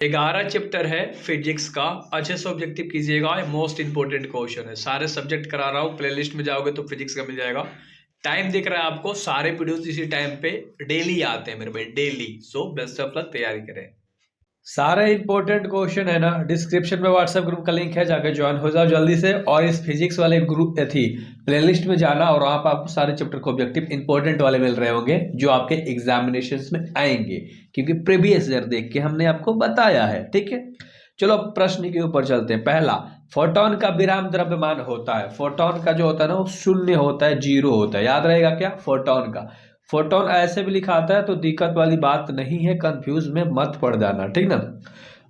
11 chapter है physics का। अच्छे से ऑब्जेक्टिव कीजिएगा, मोस्ट इंपोर्टेंट क्वेश्चन है। सारे सब्जेक्ट करा रहा हूँ, प्लेलिस्ट में जाओगे तो फिजिक्स का मिल जाएगा। टाइम दिख रहा है आपको, सारे वीडियोस इसी टाइम पे डेली आते हैं मेरे भाई, daily. So best of luck, तैयारी करें। सारे इंपॉर्टेंट क्वेश्चन है ना, डिस्क्रिप्शन में व्हाट्सएप ग्रुप का लिंक है, जाकर ज्वाइन हो जाओ जल्दी से। और इस फिजिक्स वाले ग्रुप थी प्लेलिस्ट में जाना, और वहां पर आपको सारे चैप्टर को ऑब्जेक्टिव इंपॉर्टेंट वाले मिल रहे होंगे जो आपके एग्जामिनेशंस में आएंगे, क्योंकि प्रीवियस ईयर देख के हमने आपको बताया है। ठीक है, चलो प्रश्न के ऊपर चलते हैं। पहला, फोटोन का विराम द्रव्यमान होता है। फोटोन का जो होता है ना, वो शून्य होता है, जीरो होता है। याद रहेगा क्या? फोटोन का फोटोन ऐसे भी लिखा आता है तो दिक्कत वाली बात नहीं है, कंफ्यूज में मत पड़ जाना, ठीक ना।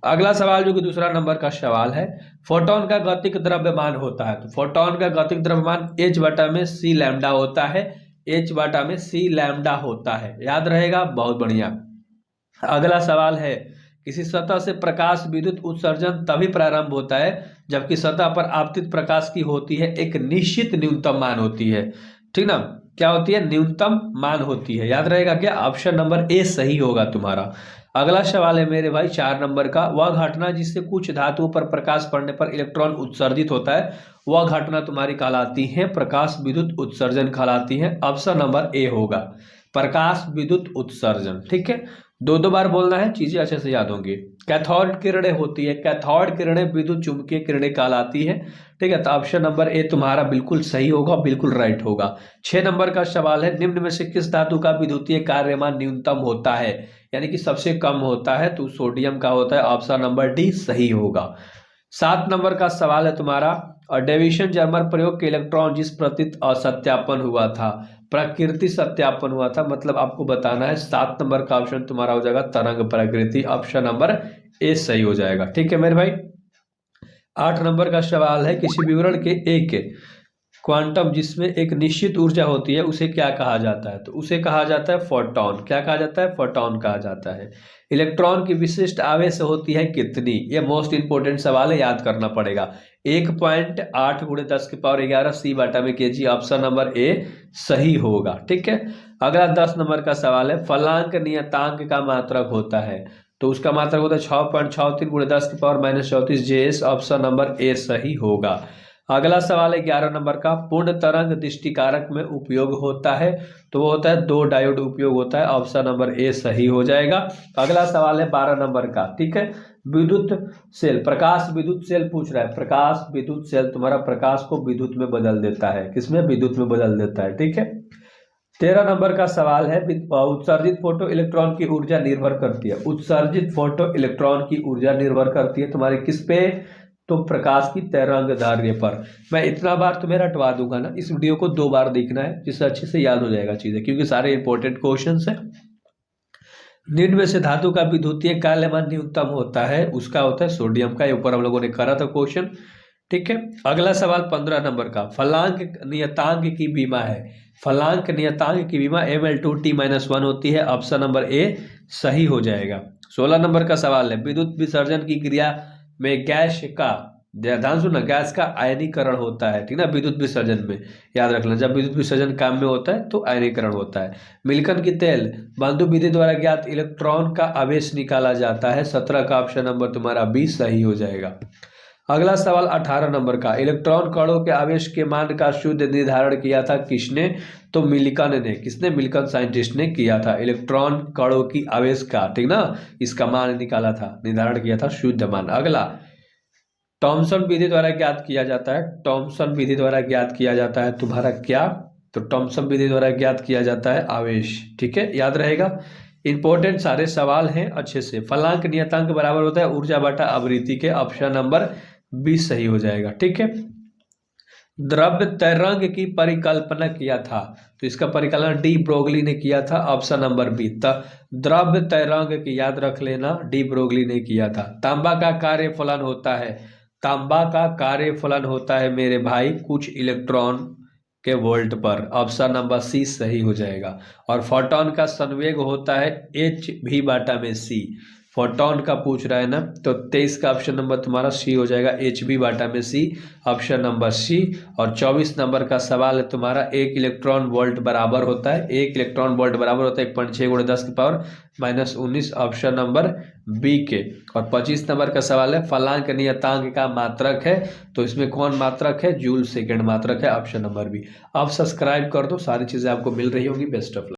अगला सवाल जो कि दूसरा नंबर का सवाल है, फोटोन का गतिक द्रव्यमान होता है। तो फोटोन का गतिक द्रव्यमान h बटा में c लैम्डा होता है। h बटा में c लैम्डा होता है, याद रहेगा, बहुत बढ़िया। अगला सवाल है, किसी सतह से प्रकाश विद्युत उत्सर्जन तभी प्रारंभ होता है जबकि सतह पर आपतित प्रकाश की होती है एक निश्चित न्यूनतम मान होती है, ठीक ना। क्या होती है? न्यूनतम मान होती है। याद रहेगा क्या? ऑप्शन नंबर ए सही होगा तुम्हारा। अगला सवाल है मेरे भाई 4 नंबर का, वह घटना जिससे कुछ धातुओं पर प्रकाश पड़ने पर इलेक्ट्रॉन उत्सर्जित होता है, वह घटना तुम्हारी कहलाती है प्रकाश विद्युत उत्सर्जन कहलाती है। ऑप्शन नंबर ए होगा, प्रकाश विद्युत उत्सर्जन। ठीक है, दो दो बार बोलना है, चीजें अच्छे से याद होंगी। कैथोड किरणें होती है, कैथोड किरणें विद्युत चुंबकीय किरणें कहलाती है। ठीक है, तो ऑप्शन नंबर ए तुम्हारा बिल्कुल सही होगा, बिल्कुल राइट होगा। 6 नंबर का सवाल है, निम्न में से किस धातु का विद्युतीय कार्यमान न्यूनतम होता है, यानी कि सबसे कम होता है? तो सोडियम का होता है। ऑप्शन नंबर डी सही होगा। 7 नंबर का सवाल है तुम्हारा, और डेविसन जर्मर प्रयोग के इलेक्ट्रॉन जिस प्रतीत असत्यापन हुआ था, प्रकृति सत्यापन हुआ था, मतलब आपको बताना है। 7 नंबर का ऑप्शन तुम्हारा हो जाएगा तरंग प्रकृति। ऑप्शन नंबर ए सही हो जाएगा। ठीक है मेरे भाई। 8 नंबर का सवाल है, किसी विवरण के एक क्वांटम जिसमें एक निश्चित ऊर्जा होती है उसे क्या कहा जाता है? तो उसे कहा जाता है फोटॉन। क्या कहा जाता है? फोटॉन कहा जाता है। इलेक्ट्रॉन की विशिष्ट आवेश होती है कितनी? ये मोस्ट इंपोर्टेंट सवाल है, याद करना पड़ेगा। 1.8 × 10⁻11 सी बटा में kg। ऑप्शन नंबर ए सही होगा। ठीक है, अगला 10 नंबर का सवाल है, फलांक नियतांक का मात्रक होता है। तो उसका मात्रक होता है 6.63 × 10⁻34 JS। ऑप्शन नंबर ए सही होगा। अगला सवाल है 11 नंबर का, पूर्ण तरंग दृष्टिकारक में उपयोग होता है। तो वो होता है 2 डायोड उपयोग होता है। ऑप्शन नंबर ए सही हो जाएगा। अगला सवाल है 12 नंबर का, ठीक है, विद्युत सेल, प्रकाश विद्युत सेल पूछ रहा है। प्रकाश विद्युत सेल तुम्हारा प्रकाश को विद्युत में बदल देता है। किसमें? विद्युत में बदल देता है। ठीक है, 13 नंबर का सवाल है, उत्सर्जित फोटो इलेक्ट्रॉन की ऊर्जा निर्भर करती है। उत्सर्जित फोटो इलेक्ट्रॉन की ऊर्जा निर्भर करती है तुम्हारे किस पे? तो प्रकाश की तरंगदैर्घ्य पर। मैं इतना बार तुम्हें रटवा दूंगा ना, इस वीडियो को 2 बार देखना है, जिससे अच्छे से याद हो जाएगा चीजें, क्योंकि सारे इंपॉर्टेंट क्वेश्चन है। निम्न में से धातु का विद्युतीय काल्यमान न्यूनतम होता है, उसका होता है सोडियम का। ऊपर हम लोगों ने करा था क्वेश्चन। ठीक है, अगला सवाल 15 नंबर का, फलांक नियतांक की बीमा है। फलांक नियतांक की बीमा mL2T-1 होती है। ऑप्शन नंबर ए सही हो जाएगा। 16 नंबर का सवाल है, विद्युत विसर्जन की क्रिया में गैस का, ध्यान सुनना, गैस का आयनीकरण होता है। ठीक ना, विद्युत विसर्जन में याद रखना, जब विद्युत विसर्जन काम में होता है तो आयनीकरण होता है। मिल्कन की तेल बंधु विधि द्वारा ज्ञात इलेक्ट्रॉन का आवेश निकाला जाता है। 17 का ऑप्शन नंबर तुम्हारा बी सही हो जाएगा। अगला सवाल 18 नंबर का, इलेक्ट्रॉन कणों के आवेश के मान का शुद्ध निर्धारण किया था किसने? तो मिल्कन ने। किसने? मिल्कन साइंटिस्ट ने किया था, इलेक्ट्रॉन कणों की आवेश का, ठीक ना, इसका मान निकाला था, निर्धारण किया था, शुद्ध मान। अगला, थॉमसन विधि द्वारा ज्ञात किया जाता है। थॉमसन विधि द्वारा ज्ञात किया जाता है तुम्हारा क्या? तो थॉमसन विधि द्वारा ज्ञात किया जाता है आवेश। ठीक है, याद रहेगा, इंपॉर्टेंट सारे सवाल हैं अच्छे से। फलांक नियतांक बराबर होता है ऊर्जा बटा आवृत्ति के। ऑप्शन नंबर बी सही हो जाएगा। ठीक है, द्रव्य तरंग की परिकल्पना किया था, तो इसका परिकल्पना डी ब्रोगली ने किया था। ऑप्शन नंबर बी, द्रव्य तरंग की याद रख लेना, डी ब्रोगली ने किया था। तांबा का कार्य फलन होता है, तांबा का कार्य फलन होता है मेरे भाई कुछ इलेक्ट्रॉन के वोल्ट पर। ऑप्शन नंबर सी सही हो जाएगा। और फोटॉन का संवेग होता है h v बटा में c। फोटोन का पूछ रहा है ना, तो 23 का ऑप्शन नंबर तुम्हारा सी हो जाएगा, HB बाटा में सी, ऑप्शन नंबर सी। और 24 नंबर का सवाल है तुम्हारा, 1 इलेक्ट्रॉन वोल्ट बराबर होता है, 1 इलेक्ट्रॉन वोल्ट बराबर होता है 1.6 × 10 की पावर -19, ऑप्शन नंबर बी के। और 25 नंबर का सवाल है फलांक नियतांक का मात्रक है, तो इसमें कौन मात्रक है, जूल सेकेंड मात्रक है, ऑप्शन नंबर बी। अब सब्सक्राइब कर दो, सारी चीज़ें आपको मिल रही होंगी। Best of luck.